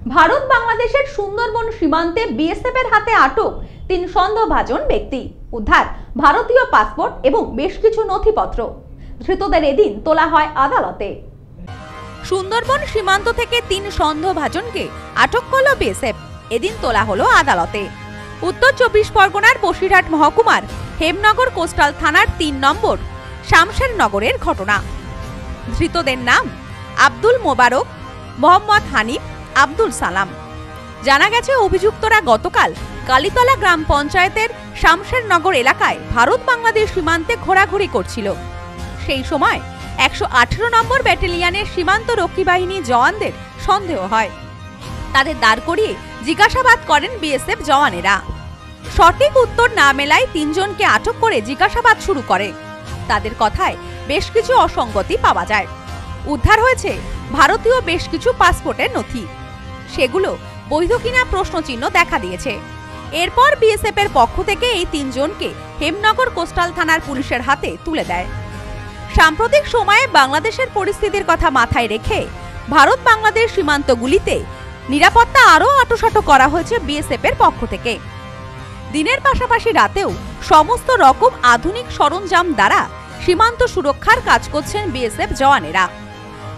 ভারত বাংলাদেশের সুন্দরবন সীমান্তে বিএসএফ এর হাতে আটক 3 সন্দেহভাজন ব্যক্তি। উদ্ধার ভারতীয় পাসপোর্ট এবং বেশ কিছু নথিপত্র। ধৃতদের এদিন তোলা হয় আদালতে। সুন্দরবন সীমান্ত থেকে 3 সন্দেহভাজনকে আটক করল বিএসএফ। এদিন তোলা হলো আদালতে। উত্তর 24 পরগনার বসিরহাট মহকুমার হেমনগর কোস্টাল থানার 3 নম্বর শামশেরনগরের ঘটনা। ধৃতদের নাম আব্দুল মোবারক, মোহাম্মদ হানিফ, আব্দুল সালাম। জানা গেছে অভিযুক্তরা গতকাল কালীতলা গ্রাম পঞ্চায়েতের শামশেরনগর এলাকায় ভারত বাংলাদেশ সীমান্তে ঘোরাঘুরি করছিল। সেই সময় 118 নম্বর ব্যাটালিয়নের সীমান্ত রক্ষী বাহিনী জওয়ানদের সন্দেহ হয়। তাদের দাঁড় করিয়ে জিজ্ঞাসাবাদ করেন বিএসএফ জওয়ানেরা। সঠিক উত্তর না মেলায় 3 জনকে আটক করে জিজ্ঞাসাবাদ শুরু করে। তাদের কথায় বেশ কিছু অসঙ্গতি পাওয়া যায়। উদ্ধার হয়েছে ভারতীয় বেশ কিছু পাসপোর্টের নথি। সেগুলো বৈধ কিনা প্রশ্নচিহ্ন দেখা দিয়েছে। এরপর বিএসএফ এর পক্ষ থেকে এই 3 জনকে হেমনগর কোস্টাল থানার পুলিশের হাতে তুলে দেয়। সাম্প্রতিক সময়ে বাংলাদেশের পরিস্থিতির কথা মাথায় রেখে ভারত বাংলাদেশ সীমান্তগুলিতে নিরাপত্তা আরও আঁটোসাঁটো করা হয়েছে বিএসএফ এর পক্ষ থেকে। দিনের পাশাপাশি রাতেও সমস্ত রকম আধুনিক সরঞ্জাম দ্বারা সীমান্ত সুরক্ষার কাজ করছেন বিএসএফ জওয়ানেরা।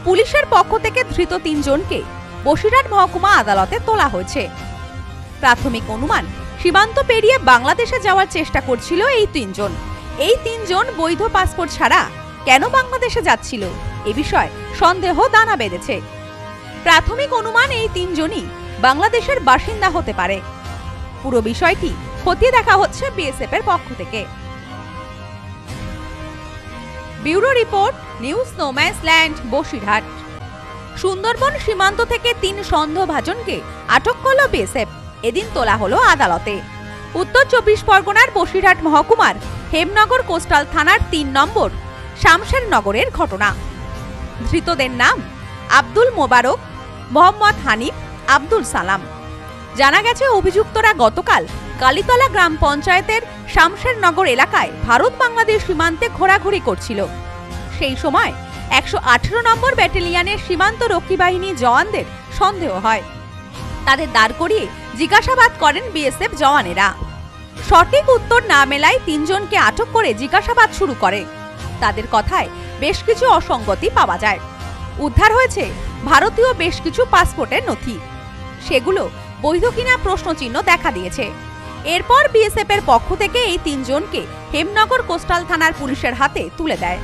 পুলিশের পক্ষ থেকে ধৃত 3 জনকে বসিরহাট মহকুমা আদালতে তোলা হয়েছে। প্রাথমিক অনুমান, সীমান্ত পেরিয়ে বাংলাদেশে যাওয়ার চেষ্টা করছিল এই 3 জন। এই 3 জন বৈধ পাসপোর্ট ছাড়া কেন বাংলাদেশে যাচ্ছিল এ বিষয়ে সন্দেহ দানা বেঁধেছে। প্রাথমিক অনুমান এই 3 জনই বাংলাদেশের বাসিন্দা হতে পারে। পুরো বিষয়টি খতিয়ে দেখা হচ্ছে বিএসএফ এর পক্ষ থেকে। Bureau report, news no man's land, Basirhat. Sundarban সীমান্ত থেকে 3 সন্দেহভাজনকে আটক করল বিএসএফ। এদিন তোলা হলো আদালতে। উত্তর 24 পরগনার বসিরহাট মহকুমার হেমনগর কোস্টাল থানার 3 নম্বর শামশেরনগরের ঘটনা। ধৃতদের নাম আব্দুল মোবারক, মোহাম্মদ হানিফ, আব্দুল সালাম। জানা গেছে অভিযুক্তরা গতকাল কালীতলা গ্রাম পঞ্চায়েতের শামশেরনগর এলাকায় ভারত বাংলাদেশ সীমান্তে ঘোরাঘুরি করছিল। সেই সময় 118 নম্বর ব্যাটালিয়নের সীমান্ত রক্ষী বাহিনী জওয়ানদের সন্দেহ হয়। তাদের দাঁড় করিয়ে জিজ্ঞাসাবাদ করেন বিএসএফ জওয়ানেরা। সঠিক উত্তর না মেলায় 3 জনকে আটক করে জিজ্ঞাসাবাদ শুরু করে। তাদের কথায় বেশ কিছু অসঙ্গতি পাওয়া যায়। উদ্ধার হয়েছে ভারতীয় বেশ কিছু পাসপোর্টের নথি। সেগুলো বৈধ কিনা প্রশ্নচিহ্ন দেখা দিয়েছে। এরপর বিএসএফ এর পক্ষ থেকে এই 3 জনকে হেমনগর কোস্টাল থানার পুলিশের হাতে তুলে দেয়।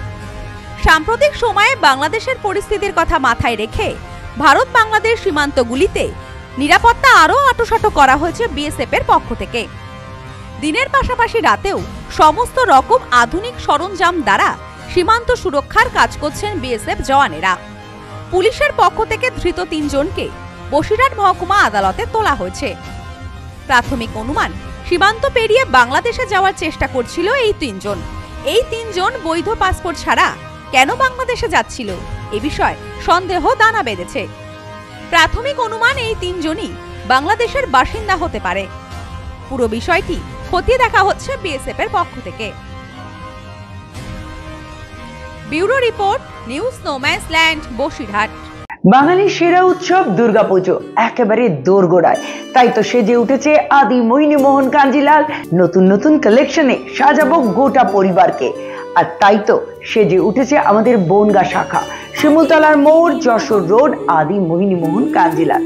সাম্প্রতিক সময়ে বাংলাদেশের পরিস্থিতির কথা মাথায় রেখে ভারত বাংলাদেশ সীমান্তগুলিতে নিরাপত্তা আরও আঁটোসাঁটো করা হয়েছে বিএসএফ এর পক্ষ থেকে। দিনের পাশাপাশি রাতেও সমস্ত রকম আধুনিক সরঞ্জাম দ্বারা সীমান্ত সুরক্ষার কাজ করছেন বিএসএফ জওয়ানেরা। পুলিশের পক্ষ থেকে ধৃত 3 জনকে বসিরহাট মহকুমা আদালতে তোলা হয়েছে। প্রাথমিক অনুমান, সীমান্ত পেরিয়ে বাংলাদেশে যাওয়ার চেষ্টা করছিল এই 3 জন। এই 3 জন বৈধ পাসপোর্ট ছাড়া কেন বাংলাদেশে যাচ্ছিল এ বিষয়ে সন্দেহ দানা বেঁধেছে। প্রাথমিক অনুমান এই 3 জনই বাংলাদেশের বাসিন্দা হতে পারে। পুরো বিষয়টি খতিয়ে দেখা হচ্ছে বিএসএফ এর পক্ষ থেকে। Bureau report, news no man's land, Basirhat. বাঙালির সেরা উৎসব দুর্গাপুজো একেবারে দোরগোড়ায়, তাই তো সেজে উঠেছে আদি মোহিনী মোহন কাঞ্জিলাল। নতুন নতুন কালেকশনে সাজাবো গোটা পরিবারকে। আর তাই তো সেজে উঠেছে আমাদের বনগাঁ শাখা, শিমুলতলার মোড়, যশোর রোড, আদি মোহিনী মোহন কাঞ্জিলাল।